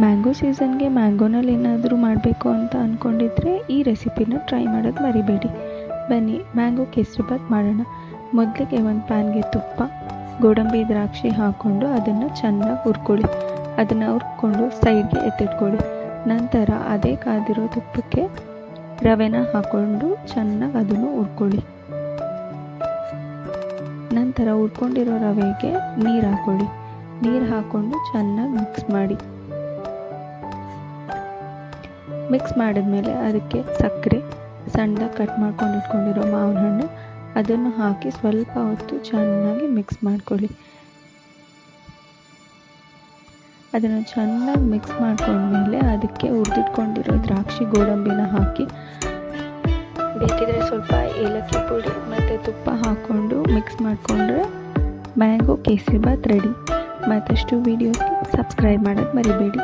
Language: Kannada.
ಮ್ಯಾಂಗೋ ಸೀಸನ್ಗೆ ಮ್ಯಾಂಗೋನಲ್ಲಿ ಏನಾದರೂ ಮಾಡಬೇಕು ಅಂತ ಅಂದ್ಕೊಂಡಿದ್ರೆ ಈ ರೆಸಿಪಿನ ಟ್ರೈ ಮಾಡೋದು ಮರಿಬೇಡಿ. ಬನ್ನಿ ಮ್ಯಾಂಗೋ ಕೇಸರಿಬಾತ್ ಮಾಡೋಣ. ಮೊದಲಿಗೆ ಒಂದು ಪ್ಯಾನ್ಗೆ ತುಪ್ಪ, ಗೋಡಂಬಿ, ದ್ರಾಕ್ಷಿ ಹಾಕ್ಕೊಂಡು ಅದನ್ನು ಚೆನ್ನಾಗಿ ಹುರ್ಕೊಳ್ಳಿ. ಅದನ್ನು ಹುರ್ಕೊಂಡು ಸೈಡ್ಗೆ ಎತ್ತಿಟ್ಕೊಳ್ಳಿ. ನಂತರ ಅದೇ ಕಾದಿರೋ ತುಪ್ಪಕ್ಕೆ ರವೆನ ಹಾಕ್ಕೊಂಡು ಚೆನ್ನಾಗಿ ಅದನ್ನು ಹುರ್ಕೊಳ್ಳಿ. ನಂತರ ಹುರ್ಕೊಂಡಿರೋ ರವೆಗೆ ನೀರು ಹಾಕ್ಕೊಳ್ಳಿ. ನೀರು ಹಾಕ್ಕೊಂಡು ಚೆನ್ನಾಗಿ ಮಿಕ್ಸ್ ಮಾಡಿ. ಮಿಕ್ಸ್ ಮಾಡಿದ್ಮೇಲೆ ಅದಕ್ಕೆ ಸಕ್ಕರೆ, ಸಣ್ಣದಾಗಿ ಕಟ್ ಮಾಡ್ಕೊಂಡು ಇಟ್ಕೊಂಡಿರೋ ಮಾವಿನ ಹಣ್ಣು ಅದನ್ನು ಹಾಕಿ ಸ್ವಲ್ಪ ಹೊತ್ತು ಚೆನ್ನಾಗಿ ಮಿಕ್ಸ್ ಮಾಡ್ಕೊಳ್ಳಿ. ಅದನ್ನು ಚೆನ್ನಾಗಿ ಮಿಕ್ಸ್ ಮಾಡ್ಕೊಂಡ್ಮೇಲೆ ಅದಕ್ಕೆ ಹುರಿದಿಟ್ಕೊಂಡಿರೋ ದ್ರಾಕ್ಷಿ, ಗೋಡಂಬಿನ ಹಾಕಿ, ಬೇಕಿದ್ರೆ ಸ್ವಲ್ಪ ಏಲಕ್ಕಿ ಪುಡಿ ಮತ್ತು ತುಪ್ಪ ಹಾಕ್ಕೊಂಡು ಮಿಕ್ಸ್ ಮಾಡಿಕೊಂಡ್ರೆ ಮ್ಯಾಂಗೋ ಕೇಸರಿಬಾತ್ ರೆಡಿ. ಮತ್ತಷ್ಟು ವೀಡಿಯೋಸ್ಗೆ ಸಬ್ಸ್ಕ್ರೈಬ್ ಮಾಡೋದು ಮರಿಬೇಡಿ.